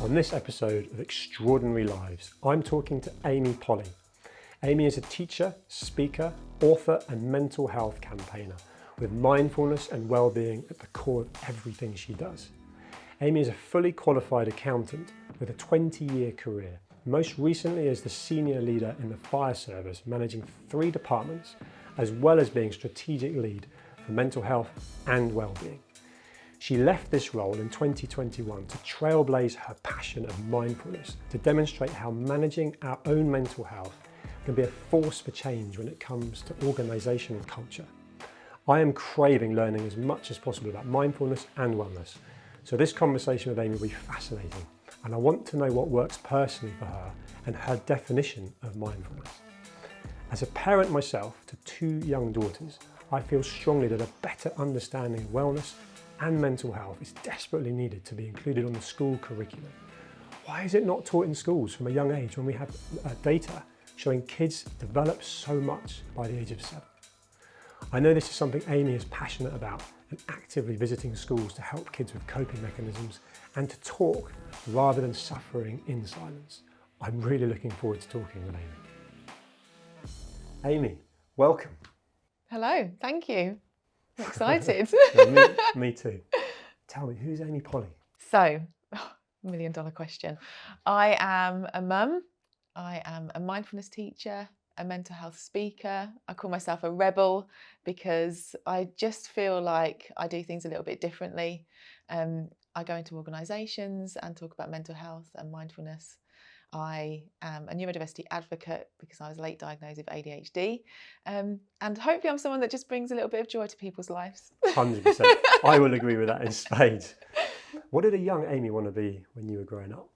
On this episode of Extraordinary Lives, I'm talking to Amy Polly. Amy is a teacher, speaker, author and mental health campaigner with mindfulness and well-being at the core of everything she does. Amy is a fully qualified accountant with a 20-year career, most recently as the senior leader in the fire service, managing 3 departments, as well as being strategic lead for mental health and well-being. She left this role in 2021 to trailblaze her passion of mindfulness, to demonstrate how managing our own mental health can be a force for change when it comes to organisation and culture. I am craving learning as much as possible about mindfulness and wellness, so this conversation with Amy will be fascinating, and I want to know what works personally for her and her definition of mindfulness. As a parent myself to 2 young daughters, I feel strongly that a better understanding of wellness and mental health is desperately needed to be included on the school curriculum. Why is it not taught in schools from a young age when we have data showing kids develop so much by the age of 7? I know this is something Amy is passionate about and actively visiting schools to help kids with coping mechanisms and to talk rather than suffering in silence. I'm really looking forward to talking with Amy. Amy, welcome. Hello, thank you. I'm excited. Yeah, me too. Tell me, who's Amy Polly? So, $1 million question. I am a mum. I am a mindfulness teacher, a mental health speaker. I call myself a rebel because I just feel like I do things a little bit differently. I go into organisations and talk about mental health and mindfulness. I am a neurodiversity advocate because I was late diagnosed with ADHD. And hopefully I'm someone that just brings a little bit of joy to people's lives. 100%. I will agree with that in spades. What did a young Amy want to be when you were growing up?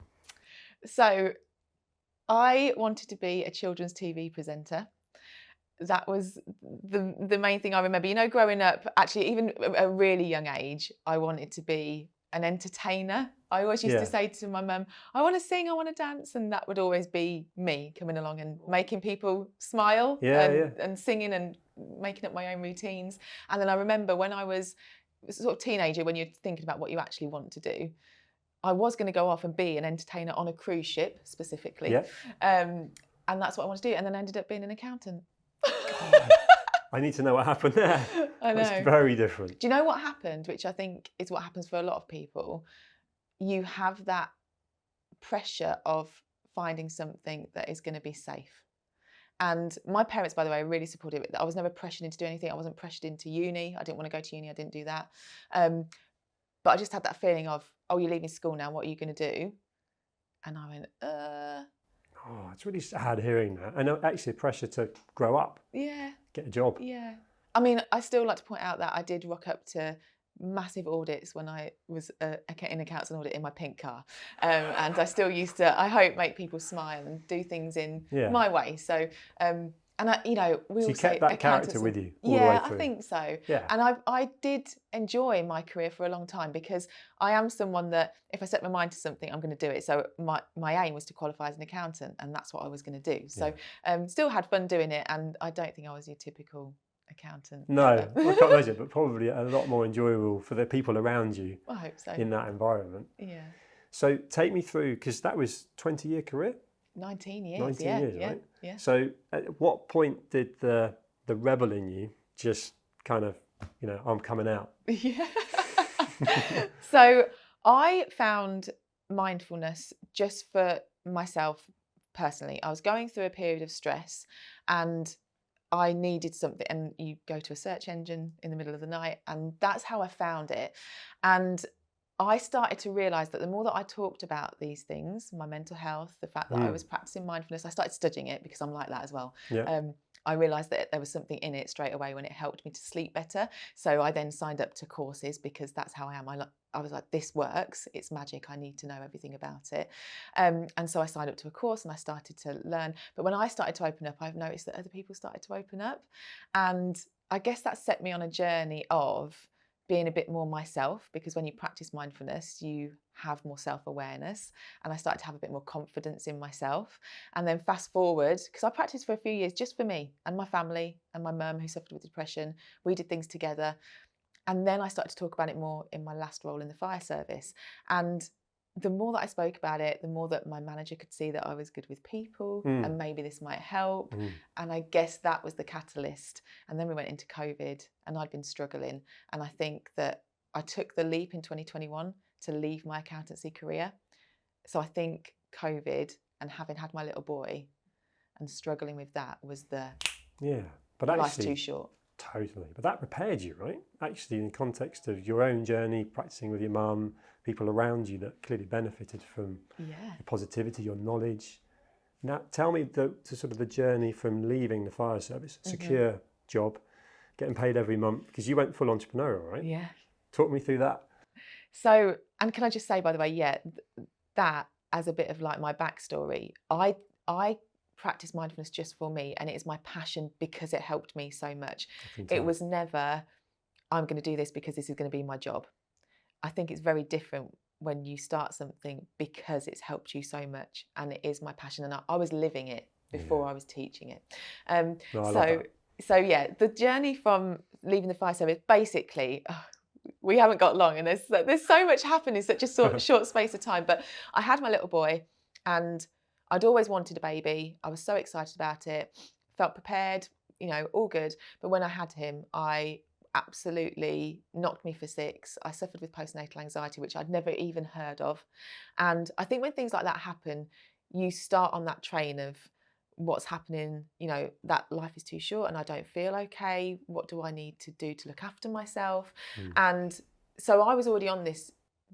So I wanted to be a children's TV presenter. That was the main thing I remember. You know, growing up, actually, even at a really young age, I wanted to be an entertainer. I always used to say to my mum, I want to sing, I want to dance, and that would always be me coming along and making people smile and singing and making up my own routines. And then I remember when I was sort of teenager, when you're thinking about what you actually want to do, I was going to go off and be an entertainer on a cruise ship specifically. And that's what I wanted to do. And then I ended up being an accountant. God, I need to know what happened there. I know. That's very different. Do you know what happened, which I think is what happens for a lot of people? You have that pressure of finding something that is going to be safe. And my parents, by the way, are really supportive. I was never pressured into doing anything. I wasn't pressured into uni. I didn't want to go to uni. I didn't do that. But I just had that feeling of, oh, you're leaving school now. What are you going to do? And I went, Oh, it's really sad hearing that. And actually pressure to grow up. Yeah. Get a job. Yeah. I mean, I still like to point out that I did rock up to massive audits when I was in accounts and audit in my pink car. And I still used to, I hope, make people smile and do things in my way. So, and I, you know, we all say you kept that character with you all the way through. I think so. Yeah. And I did enjoy my career for a long time because I am someone that if I set my mind to something, I'm going to do it. So my aim was to qualify as an accountant, and that's what I was going to do. So still had fun doing it, and I don't think I was your typical accountant. No, I can't imagine, but probably a lot more enjoyable for the people around you. I hope so. In that environment. Yeah. So take me through, because that was 20-year career? 19 years. 19 years, right? Yeah. So at what point did the rebel in you just kind of, you know, I'm coming out? Yeah. So I found mindfulness just for myself personally. I was going through a period of stress and I needed something, and you go to a search engine in the middle of the night, and that's how I found it. And I started to realise that the more that I talked about these things, my mental health, the fact that I was practicing mindfulness, I started studying it because I'm like that as well. Yeah. I realised that there was something in it straight away when it helped me to sleep better. So I then signed up to courses because that's how I am. I was like, this works. It's magic. I need to know everything about it. And so I signed up to a course and I started to learn. But when I started to open up, I've noticed that other people started to open up. And I guess that set me on a journey of being a bit more myself, because when you practice mindfulness, you have more self-awareness, and I started to have a bit more confidence in myself. And then fast forward, because I practiced for a few years just for me and my family and my mum who suffered with depression. We did things together. And then I started to talk about it more in my last role in the fire service. And the more that I spoke about it, the more that my manager could see that I was good with people and maybe this might help. And I guess that was the catalyst. And then we went into COVID and I'd been struggling. And I think that I took the leap in 2021 to leave my accountancy career. So I think COVID and having had my little boy and struggling with that was the but life's actually, too short. Totally. But that prepared you, right? Actually, in the context of your own journey, practicing with your mum, people around you that clearly benefited from your positivity, your knowledge. Now, tell me the sort of the journey from leaving the fire service, secure job, getting paid every month, because you went full entrepreneurial, right? Yeah. Talk me through that. So, and can I just say, by the way, that as a bit of like my backstory, I practice mindfulness just for me, and it is my passion because it helped me so much. It was never, I'm going to do this because this is going to be my job. I think it's very different when you start something because it's helped you so much, and it is my passion, and I was living it before I was teaching it. So yeah, the journey from leaving the fire service, basically, we haven't got long, and there's so much happened in such a short space of time. But I had my little boy, and I'd always wanted a baby. I was so excited about it, felt prepared, all good. But when I had him, I absolutely knocked me for six. I suffered with postnatal anxiety, which I'd never even heard of. And I think when things like that happen, you start on that train of what's happening, that life is too short and I don't feel okay. What do I need to do to look after myself? And so I was already on this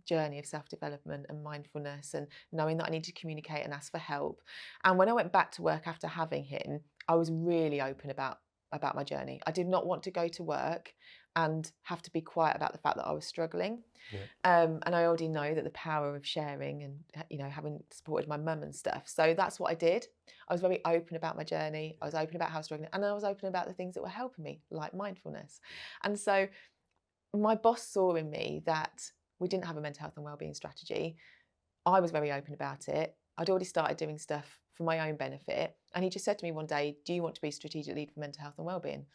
journey of self-development and mindfulness and knowing that I need to communicate and ask for help. And when I went back to work after having him, I was really open about my journey. I did not want to go to work and have to be quiet about the fact that I was struggling. And I already know that the power of sharing and having supported my mum and stuff. So that's what I did. I was very open about my journey. I was open about how I was struggling, and I was open about the things that were helping me, like mindfulness. And so my boss saw in me that we didn't have a mental health and wellbeing strategy. I was very open about it. I'd already started doing stuff for my own benefit. And he just said to me one day, do you want to be strategic lead for mental health and wellbeing?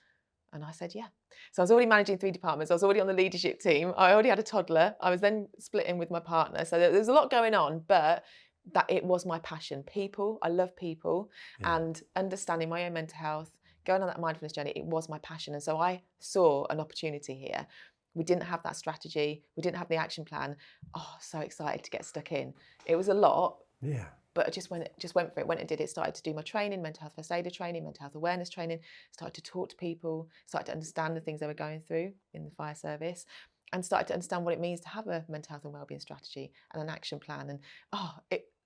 And I said, yeah. So I was already managing 3 departments. I was already on the leadership team. I already had a toddler. I was then splitting with my partner. So there was a lot going on, but that it was my passion. People, I love people, and understanding my own mental health, going on that mindfulness journey, it was my passion. And so I saw an opportunity here. We didn't have that strategy. We didn't have the action plan. Oh, so excited to get stuck in. It was a lot. Yeah. But I just went for it, went and did it, started to do my training, mental health first aider training, mental health awareness training, started to talk to people, started to understand the things they were going through in the fire service, and started to understand what it means to have a mental health and wellbeing strategy and an action plan. And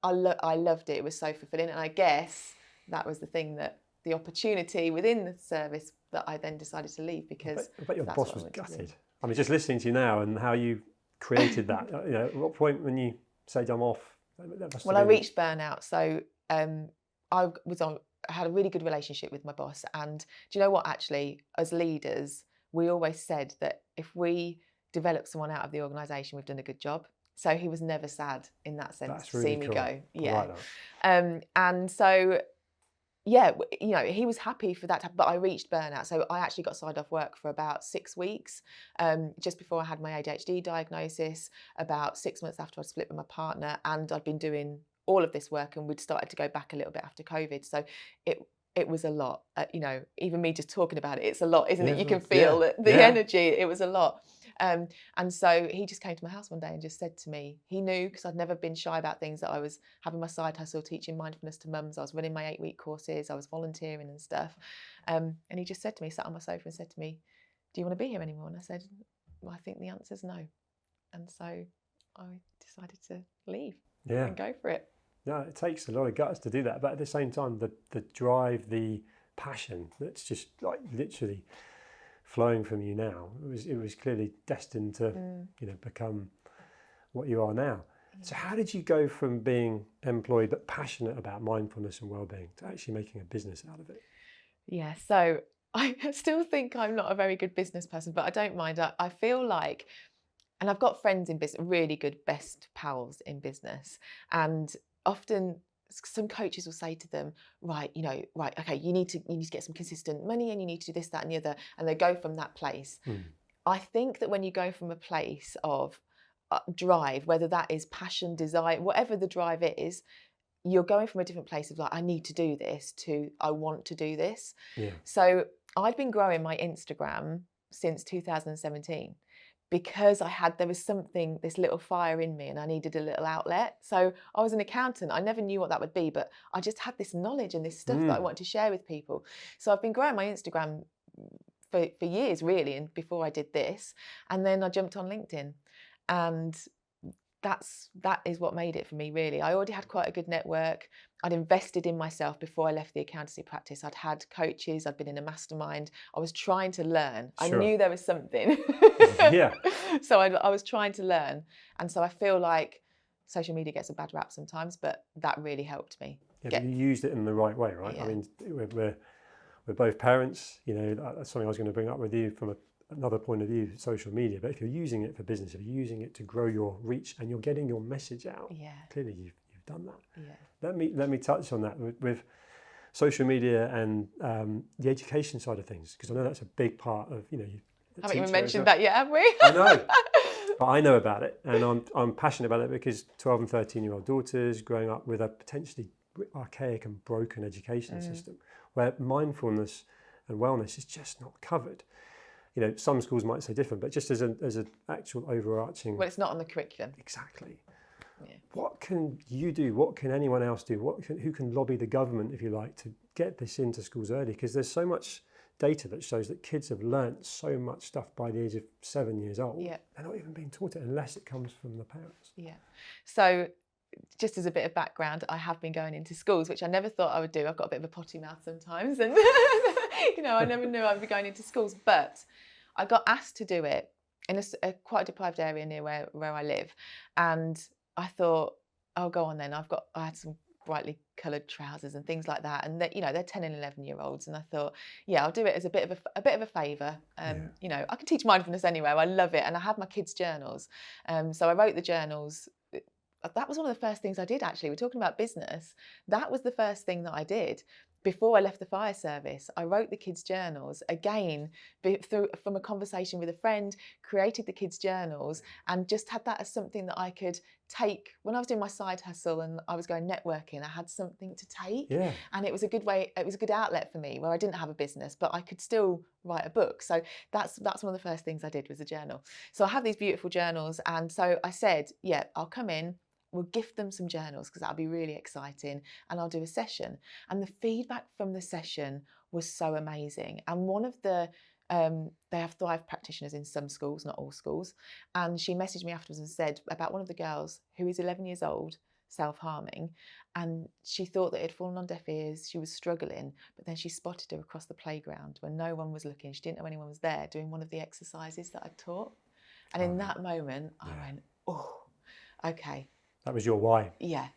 I loved it. It was so fulfilling. And I guess that was the thing, that the opportunity within the service that I then decided to leave, because I bet your boss was gutted. I mean, just listening to you now and how you created that, at what point when you said I'm off? Well, I reached burnout. So I had a really good relationship with my boss. And do you know what, actually, as leaders, we always said that if we develop someone out of the organisation, we've done a good job. So he was never sad in that sense. That's really see me cool. go. Yeah. I like that. And so, yeah, he was happy for that to happen, but I reached burnout. So I actually got signed off work for about 6 weeks, just before I had my ADHD diagnosis, about 6 months after I'd split with my partner, and I'd been doing all of this work, and we'd started to go back a little bit after COVID. So it was a lot, even me just talking about it, it's a lot, isn't it? You can feel the energy, it was a lot. And so he just came to my house one day and just said to me, he knew, because I'd never been shy about things, that I was having my side hustle, teaching mindfulness to mums, I was running my 8-week courses, I was volunteering and stuff. And he just said to me, sat on my sofa and said to me, do you want to be here anymore? And I said, well, I think the answer's no. And so I decided to leave and go for it. Yeah, it takes a lot of guts to do that, but at the same time, the drive, the passion that's just like literally flowing from you now, it was clearly destined to become what you are now. So how did you go from being employed but passionate about mindfulness and well-being to actually making a business out of it? Yeah, so I still think I'm not a very good business person, but I don't mind. I feel like, and I've got friends in business, really good best pals in business, and often some coaches will say to them, right, okay, you need to get some consistent money, and you need to do this, that, and the other, and they go from that place. I think that when you go from a place of drive, whether that is passion, desire, whatever the drive is, you're going from a different place of like, I need to do this to I want to do this. Yeah. So I'd been growing my Instagram since 2017 because there was something, this little fire in me, and I needed a little outlet. So I was an accountant. I never knew what that would be, but I just had this knowledge and this stuff that I wanted to share with people. So I've been growing my Instagram for years, really, and before I did this. And then I jumped on LinkedIn, and that is what made it for me, really. I already had quite a good network. I'd invested in myself before I left the accountancy practice. I'd had coaches, I'd been in a mastermind. I was trying to learn. Sure. I knew there was something. Yeah. So I was trying to learn. And so I feel like social media gets a bad rap sometimes, but that really helped me. Yeah, but you used it in the right way, right? Yeah. I mean, we're both parents, you know, that's something I was going to bring up with you from another point of view, social media. But if you're using it for business, if you're using it to grow your reach and you're getting your message out, clearly you've done that. Yeah. Let me touch on that with social media and the education side of things, because I know that's a big part of, you know. Haven't even mentioned that yet, have we? I know, but I know about it, and I'm passionate about it because 12 and 13-year-old daughters growing up with a potentially archaic and broken education system where mindfulness and wellness is just not covered. You know, some schools might say different, but just as an actual overarching. Well, it's not on the curriculum. Exactly. Yeah. What can you do? What can anyone else do? Who can lobby the government, if you like, to get this into schools early? Because there's so much data that shows that kids have learnt so much stuff by the age of 7 years old. Yeah. They're not even being taught it unless it comes from the parents. Yeah. So just as a bit of background, I have been going into schools, which I never thought I would do. I've got a bit of a potty mouth sometimes, and you know, I never knew I'd be going into schools, but I got asked to do it in a quite deprived area near where I live, and I thought, oh, go on then. I had some brightly coloured trousers and things like that, and you know, they're 10 and 11-year-olds, and I thought, yeah, I'll do it as a bit of a favour. You know, I can teach mindfulness anywhere. I love it, and I have my kids' journals, so I wrote the journals. That was one of the first things I did, actually. We're talking about business. That was the first thing that I did before I left the fire service. I wrote the kids' journals again from a conversation with a friend, created the kids' journals, and just had that as something that I could take when I was doing my side hustle and I was going networking. I had something to take, and it was a good way. It was a good outlet for me where I didn't have a business, but I could still write a book. So that's one of the first things I did was a journal. So I have these beautiful journals, and so I said, yeah, I'll come in. We'll gift them some journals because that'll be really exciting, and I'll do a session. And the feedback from the session was so amazing. And one of the they have Thrive practitioners in some schools, not all schools, and she messaged me afterwards and said about one of the girls who is 11 years old, self-harming, and she thought that it had fallen on deaf ears. She was struggling, but then she spotted her across the playground when no one was looking. She didn't know anyone was there, doing one of the exercises that I taught. And in that moment, I went, oh, okay. That was your why. Yeah.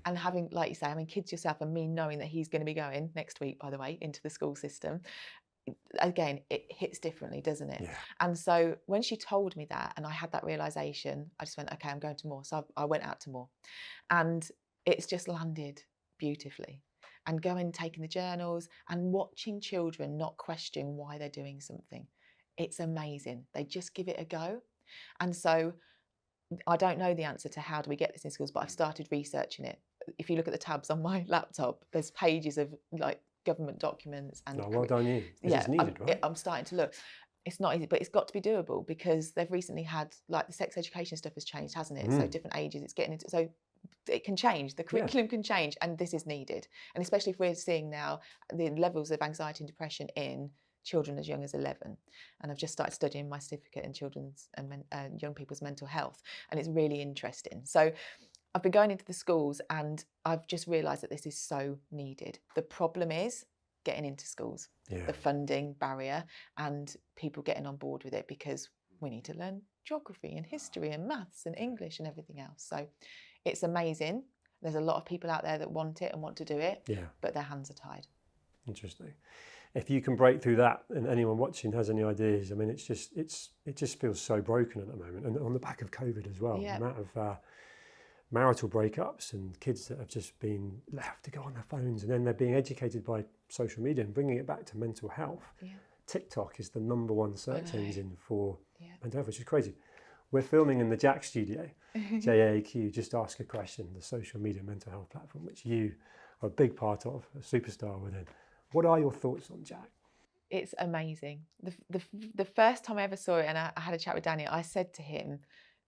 And having, like you say, having kids yourself, and me knowing that he's going to be going next week, by the way, into the school system, again, it hits differently, doesn't it? Yeah. And so when she told me that, and I had that realization, I just went, okay, I'm going to more. So I went out to more, and it's just landed beautifully. And going, taking the journals and watching children not question why they're doing something. It's amazing. They just give it a go. And so I don't know the answer to how do we get this in schools, but I've started researching it. If you look at the tabs on my laptop, there's pages of like government documents. And well done you. It's needed, right? I'm starting to look. It's not easy, but it's got to be doable because they've recently had, like, the sex education stuff has changed, hasn't it? So different ages, it's getting into, so it can change, the curriculum can change, and this is needed. And especially if we're seeing now the levels of anxiety and depression in children as young as 11, and I've just started studying my certificate in children's and young people's mental health, and it's really interesting. So I've been going into the schools, and I've just realised that this is so needed. The problem is getting into schools, the funding barrier, and people getting on board with it, because we need to learn geography and history and maths and English and everything else. So it's amazing. There's a lot of people out there that want it and want to do it, but their hands are tied. Interesting. If you can break through that, and anyone watching has any ideas, I mean, it just feels so broken at the moment, and on the back of COVID as well. The amount of marital breakups and kids that have just been left to go on their phones, and then they're being educated by social media and bringing it back to mental health. TikTok is the #1 search engine for mental health, which is crazy. We're filming in the Jack studio, JAQ, Just Ask a Question, the social media mental health platform, which you are a big part of, a superstar within. What are your thoughts on Jack? It's amazing. The first time I ever saw it, and I had a chat with Daniel, I said to him,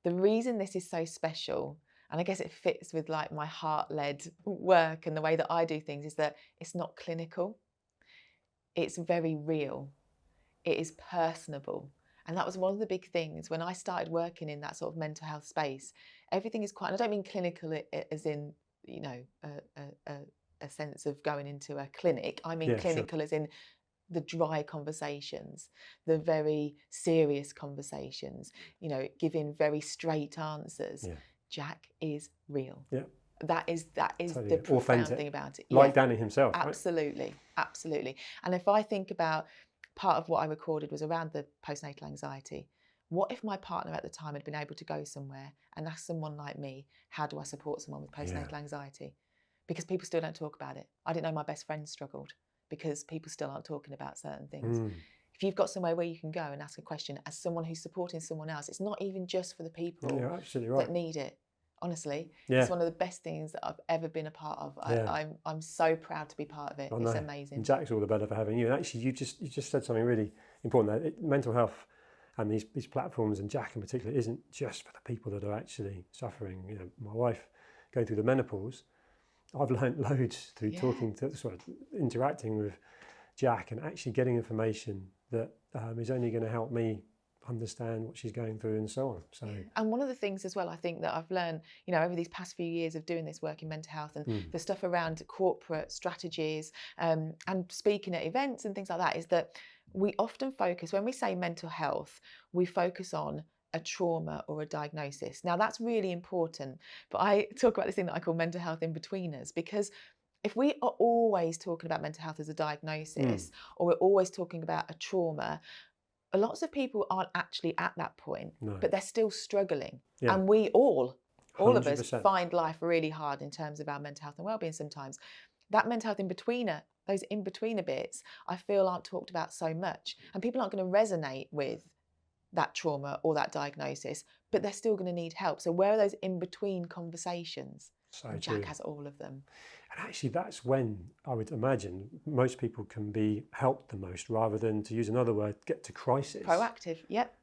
the reason this is so special, and I guess it fits with like my heart-led work and the way that I do things, is that it's not clinical. It's very real. It is personable. And that was one of the big things when I started working in that sort of mental health space. Everything is quite, and I don't mean clinical as in, you know, a sense of going into a clinic. I mean clinical as in the dry conversations, the very serious conversations, you know, giving very straight answers. Yeah. Jack is real. Yeah. That is totally the profound authentic thing about it. Like Danny himself. Absolutely, right? absolutely. And if I think about part of what I recorded was around the postnatal anxiety. What if my partner at the time had been able to go somewhere and ask someone like me, how do I support someone with postnatal anxiety? Because people still don't talk about it. I didn't know my best friend struggled because people still aren't talking about certain things. If you've got somewhere where you can go and ask a question as someone who's supporting someone else, it's not even just for the people that need it. Honestly, it's one of the best things that I've ever been a part of. I'm so proud to be part of it. It's amazing. And Jack's all the better for having you. And actually, you just said something really important there. Mental health and these platforms, and Jack in particular, isn't just for the people that are actually suffering. You know, my wife going through the menopause, I've learned loads through talking to, sort of interacting with Jack and actually getting information that is only going to help me understand what she's going through and so on. So, and one of the things as well, I think that I've learned, you know, over these past few years of doing this work in mental health and the stuff around corporate strategies and speaking at events and things like that, is that we often focus, when we say mental health, we focus on a trauma or a diagnosis. Now that's really important, but I talk about this thing that I call mental health in-betweeners, because if we are always talking about mental health as a diagnosis or we're always talking about a trauma, lots of people aren't actually at that point, but they're still struggling. And we all of us find life really hard in terms of our mental health and well-being sometimes. That mental health in-betweener, those in-betweener bits, I feel aren't talked about so much. And people aren't going to resonate with that trauma or that diagnosis, but they're still going to need help. So where are those in-between conversations? And Jack has all of them. And actually, that's when I would imagine most people can be helped the most, rather than, to use another word, get to crisis. Proactive,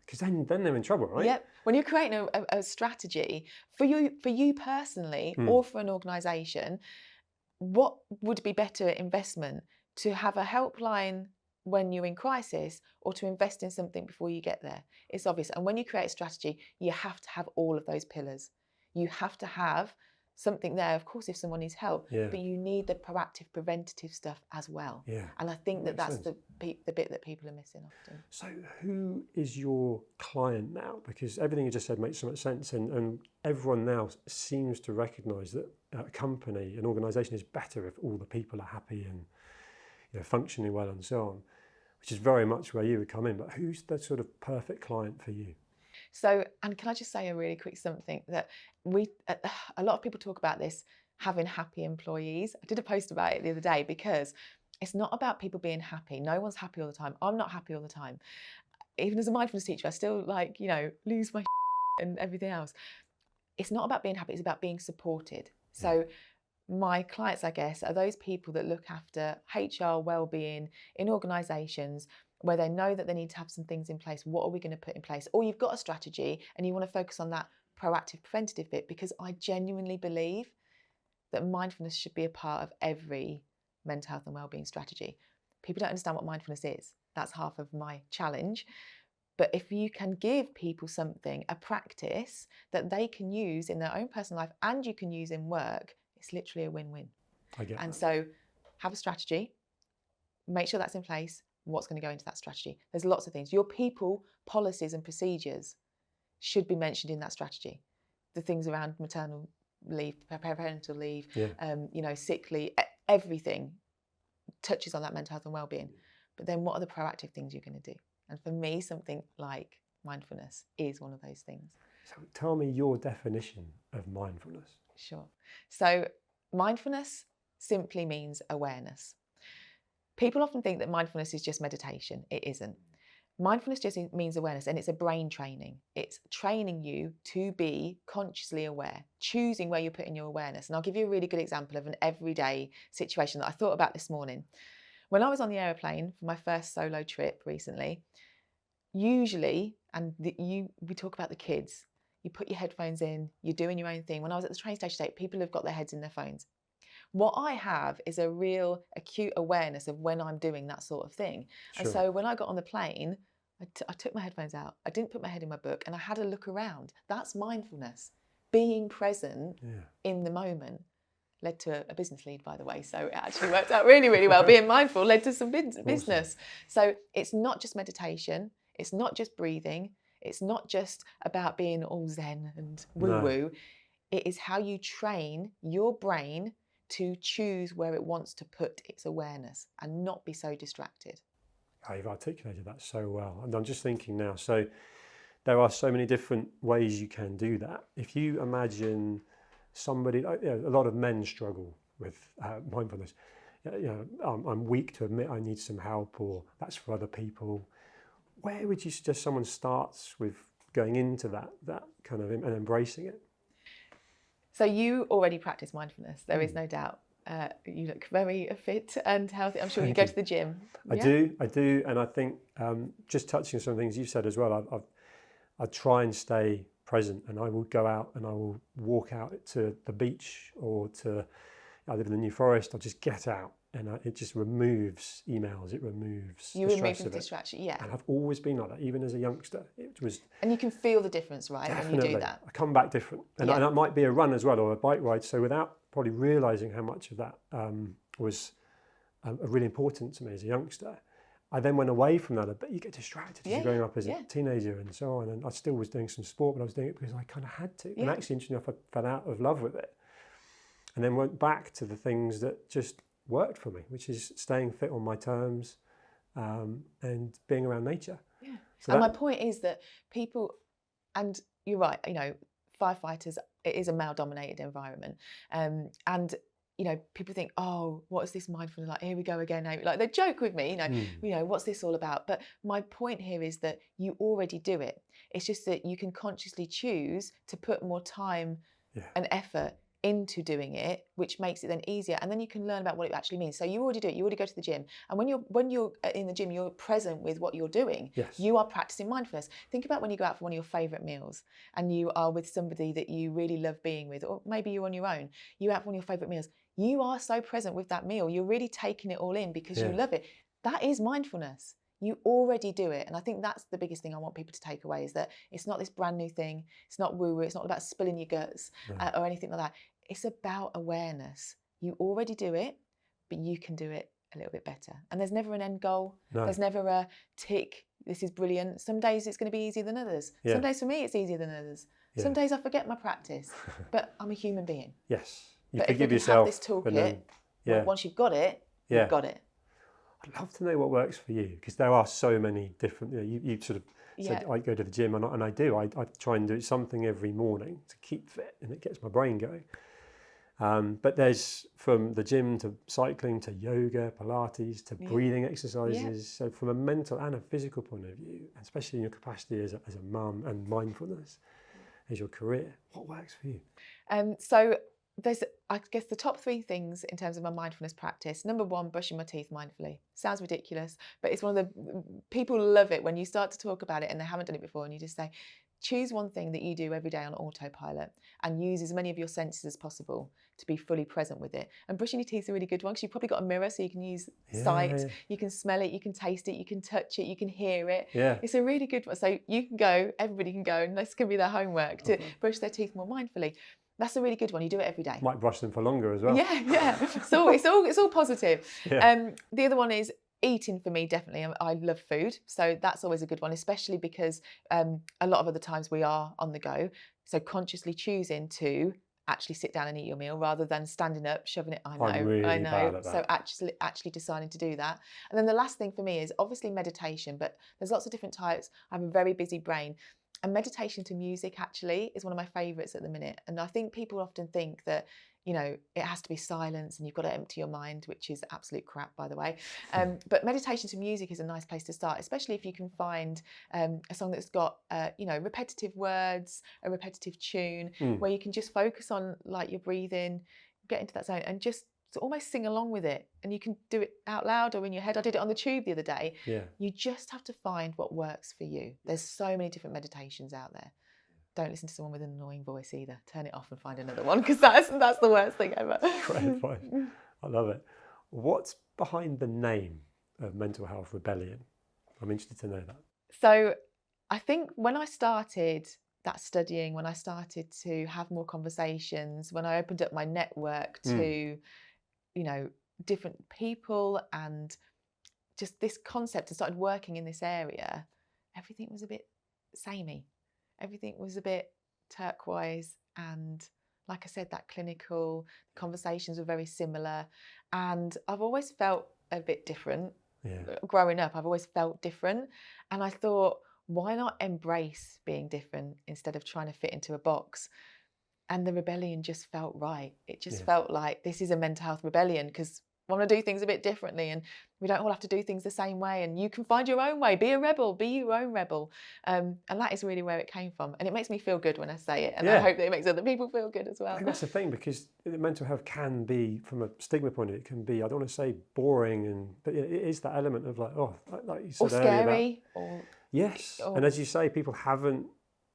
Because then they're in trouble, right? When you're creating a strategy for you personally or for an organisation, what would be better investment, to have a helpline when you're in crisis or to invest in something before you get there? It's obvious. And when you create a strategy, you have to have all of those pillars. You have to have something there, of course, if someone needs help, but you need the proactive, preventative stuff as well. And I think that's the bit that people are missing often. So who is your client now? Because everything you just said makes so much sense, and everyone now seems to recognise that a company, an organisation, is better if all the people are happy and, you know, functioning well and so on, which is very much where you would come in. But who's the sort of perfect client for you? So, and can I just say a really quick something, that a lot of people talk about this, having happy employees. I did a post about it the other day, because it's not about people being happy. No one's happy all the time. I'm not happy all the time. Even as a mindfulness teacher, I still, like, you know, lose my and everything else. It's not about being happy. It's about being supported. So my clients, I guess, are those people that look after HR well-being in organisations where they know that they need to have some things in place. What are we going to put in place? Or you've got a strategy and you want to focus on that proactive, preventative bit, because I genuinely believe that mindfulness should be a part of every mental health and wellbeing strategy. People don't understand what mindfulness is. That's half of my challenge. But if you can give people something, a practice that they can use in their own personal life and you can use in work, it's literally a win-win. And so have a strategy, make sure that's in place. What's going to go into that strategy? There's lots of things. Your people, policies and procedures should be mentioned in that strategy. The things around maternal leave, parental leave, you know, sick leave, everything touches on that mental health and well-being. But then what are the proactive things you're going to do? And for me, something like mindfulness is one of those things. So tell me your definition of mindfulness. Sure. So mindfulness simply means awareness. People often think that mindfulness is just meditation. It isn't. Mindfulness just means awareness, and it's a brain training. It's training you to be consciously aware, choosing where you're putting your awareness. And I'll give you a really good example of an everyday situation that I thought about this morning. When I was on the aeroplane for my first solo trip recently, usually, we talk about the kids, you put your headphones in, you're doing your own thing. When I was at the train station today, people have got their heads in their phones. What I have is a real acute awareness of when I'm doing that sort of thing. And Sure. so when I got on the plane, I took my headphones out, I didn't put my head in my book, and I had a look around. That's mindfulness, being present in the moment. Led to a business lead, by the way, so it actually worked out really, really well. Being mindful led to some business. Awesome. So it's not just meditation, it's not just breathing, it's not just about being all zen and woo-woo. No. It is how you train your brain to choose where it wants to put its awareness and not be so distracted. You've articulated that so well. And I'm just thinking now, so there are so many different ways you can do that. If you imagine somebody, a lot of men struggle with mindfulness. I'm weak to admit I need some help, or that's for other people. Where would you suggest someone starts with going into that kind of and embracing it? So you already practice mindfulness. There is no doubt. You look very fit and healthy. I'm sure you go to the gym. I do, and I think just touching on some things you said as well. I try and stay present, and I will go out and I will walk out to the beach, or I live in the New Forest. I'll just get out, and it just removes emails. It removes you remove the distraction. Yeah. And I've always been like that, even as a youngster. It was. And you can feel the difference, right? Definitely. When you do that. I come back different, and that might be a run as well, or a bike ride. So without probably realising how much of that was really important to me as a youngster, I then went away from that a bit. You get distracted as you're growing up as a teenager and so on. And I still was doing some sport, but I was doing it because I kind of had to. And actually, interestingly enough, I fell out of love with it. And then went back to the things that just worked for me, which is staying fit on my terms and being around nature. Yeah. So and my point is that people, and you're right, firefighters, it is a male-dominated environment. And people think, oh, what is this mindfulness like? Here we go again. Like they joke with me, what's this all about? But my point here is that you already do it. It's just that you can consciously choose to put more time and effort into doing it, which makes it then easier, and then you can learn about what it actually means. So you already do it. You already go to the gym, and when you're in the gym, you're present with what you're doing. Yes. You are practicing mindfulness. Think about when you go out for one of your favorite meals, and you are with somebody that you really love being with, or maybe you're on your own. You have one of your favorite meals. You are so present with that meal. You're really taking it all in because you love it. That is mindfulness. You already do it. And I think that's the biggest thing I want people to take away, is that it's not this brand new thing. It's not woo-woo. It's not about spilling your guts or anything like that. It's about awareness. You already do it, but you can do it a little bit better. And there's never an end goal. No. There's never a tick. This is brilliant. Some days it's going to be easier than others. Yeah. Some days for me it's easier than others. Yeah. Some days I forget my practice, but I'm a human being. Yes. You forgive yourself. Have this toolkit, once you've got it, you've got it. I'd love to know what works for you, because there are so many different, you sort of said I go to the gym, and I do. I try and do something every morning to keep fit, and it gets my brain going. But there's, from the gym to cycling to yoga, Pilates to breathing exercises. So from a mental and a physical point of view, especially in your capacity as a mum, and mindfulness as your career, what works for you? So there's, I guess, the top three things in terms of my mindfulness practice. Number one, brushing my teeth mindfully. Sounds ridiculous, but it's one of the, people love it when you start to talk about it and they haven't done it before, and you just say, choose one thing that you do every day on autopilot and use as many of your senses as possible to be fully present with it. And brushing your teeth is a really good one, because you've probably got a mirror, so you can use sight, you can smell it, you can taste it, you can touch it, you can hear it. Yeah. It's a really good one. So you can go, everybody can go, and this can be their homework to brush their teeth more mindfully. That's a really good one. You do it every day. Might brush them for longer as well. Yeah. So it's all positive. Yeah. The other one is eating for me, definitely. I love food, so that's always a good one, especially because a lot of other times we are on the go. So consciously choosing to actually sit down and eat your meal rather than standing up, shoving it. I know. Bad at that. So actually deciding to do that. And then the last thing for me is obviously meditation, but there's lots of different types. I have a very busy brain. And meditation to music actually is one of my favourites at the minute. And I think people often think that, you know, it has to be silence and you've got to empty your mind, which is absolute crap, by the way. But meditation to music is a nice place to start, especially if you can find a song that's got, you know, repetitive words, a repetitive tune, where you can just focus on like your breathing, get into that zone and just to almost sing along with it. And you can do it out loud or in your head. I did it on the tube the other day. Yeah. You just have to find what works for you. There's so many different meditations out there. Don't listen to someone with an annoying voice either. Turn it off and find another one, because that's the worst thing ever. Great advice. I love it. What's behind the name of Mental Health Rebellion? I'm interested to know that. So I think when I started that studying, when I started to have more conversations, when I opened up my network to, you know, different people and just this concept and started working in this area, everything was a bit samey. Everything was a bit turquoise. And like I said, that clinical conversations were very similar. And I've always felt a bit different. Yeah. Growing up, I've always felt different. And I thought, why not embrace being different instead of trying to fit into a box? And the rebellion just felt right. It just felt like this is a mental health rebellion because I want to do things a bit differently and we don't all have to do things the same way and you can find your own way. Be a rebel, be your own rebel. And that is really where it came from. And it makes me feel good when I say it. And I hope that it makes other people feel good as well. I think that's the thing, because mental health can be, from a stigma point of view, it can be, I don't want to say boring, but it is that element of like, like you said or scary. Yes. And as you say, people haven't,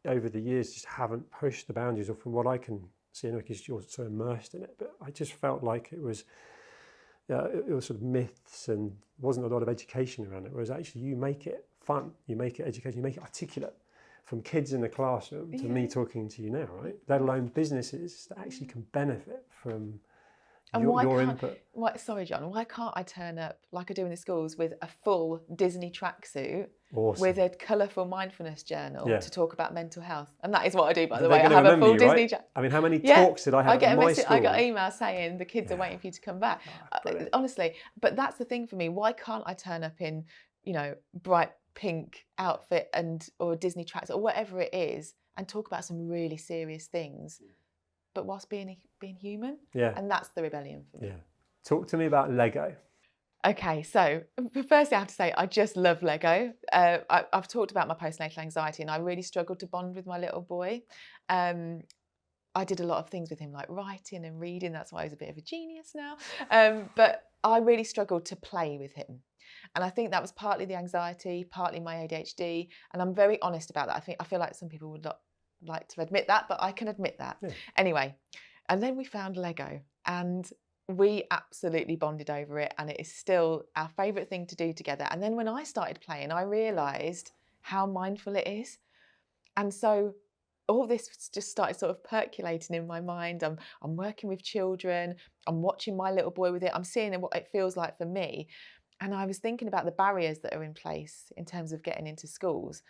over the years, just haven't pushed the boundaries, or from what I can see, because you're so immersed in it. But I just felt like it was sort of myths and wasn't a lot of education around it, whereas actually you make it fun, you make it education, you make it articulate, from kids in the classroom to me talking to you now, right? Let alone businesses that actually can benefit from your input. Sorry, John, why can't I turn up like I do in the schools with a full Disney tracksuit with a colourful mindfulness journal to talk about mental health? And that is what I do, by the way. I have a full Disney jacket. I mean, how many talks did I have at my school? I got emails saying the kids are waiting for you to come back. Honestly, but that's the thing for me. Why can't I turn up in, you know, bright pink outfit or a Disney tracksuit or whatever it is and talk about some really serious things? But whilst being human. Yeah. And that's the rebellion for me. Yeah. Talk to me about Lego. Okay, so firstly I have to say I just love Lego. I've talked about my postnatal anxiety and I really struggled to bond with my little boy. I did a lot of things with him like writing and reading, that's why he's a bit of a genius now. But I really struggled to play with him. And I think that was partly the anxiety, partly my ADHD. And I'm very honest about that. I feel like some people would not like to admit that, but I can admit that. Yeah. Anyway, and then we found Lego and we absolutely bonded over it, and it is still our favourite thing to do together. And then when I started playing, I realised how mindful it is. And so all this just started sort of percolating in my mind. I'm working with children, I'm watching my little boy with it, I'm seeing what it feels like for me. And I was thinking about the barriers that are in place in terms of getting into schools.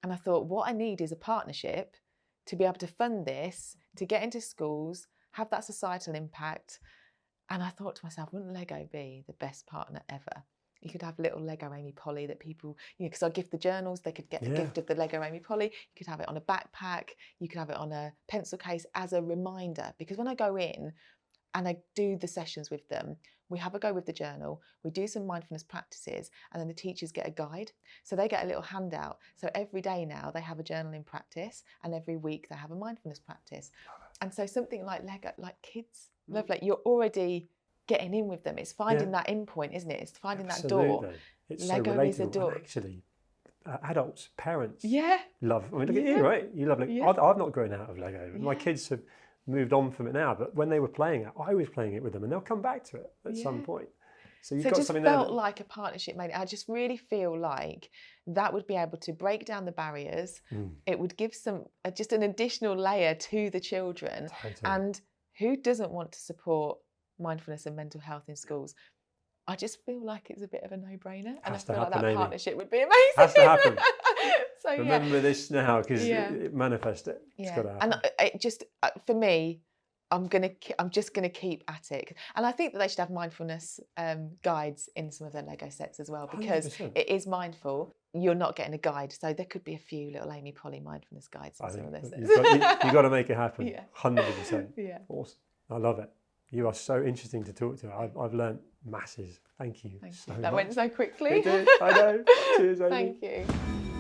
And I thought, what I need is a partnership to be able to fund this, to get into schools, have that societal impact. And I thought to myself, wouldn't Lego be the best partner ever? You could have little Lego Amy Polly that people, you know, because I gift the journals, they could get the gift of the Lego Amy Polly. You could have it on a backpack, you could have it on a pencil case as a reminder. Because when I go in and I do the sessions with them, we have a go with the journal, we do some mindfulness practices, and then the teachers get a guide. So they get a little handout. So every day now they have a journaling practice, and every week they have a mindfulness practice. And so something like Lego, like kids love, like you're already getting in with them. It's finding that in point, isn't it? It's finding that door. It's Lego so relatable. is a door. And actually, adults, parents love. I mean, look at you, right? You love Lego. Yeah. I've not grown out of Lego. My kids have moved on from it now, but when they were playing it, I was playing it with them, and they'll come back to it at some point. So you've got something there. It just felt like a partnership made it. I just really feel like that would be able to break down the barriers. It would give just an additional layer to the children. Totally. And who doesn't want to support mindfulness and mental health in schools? I just feel like it's a bit of a no-brainer, and I feel like that partnership would be amazing. Has to happen. So remember this now, because it manifest it. Yeah. And it just, for me, I'm just gonna keep at it. And I think that they should have mindfulness guides in some of their Lego sets as well, because 100%. it is mindful. You're not getting a guide, so there could be a few little Amy Polly mindfulness guides in I some of think this. you've got to make it happen. Yeah. 100%. Yeah. Awesome. I love it. You are so interesting to talk to. I've learned masses. Thank you Thank so you. much. That went so quickly. It did. I know. Cheers, Amy. Thank you.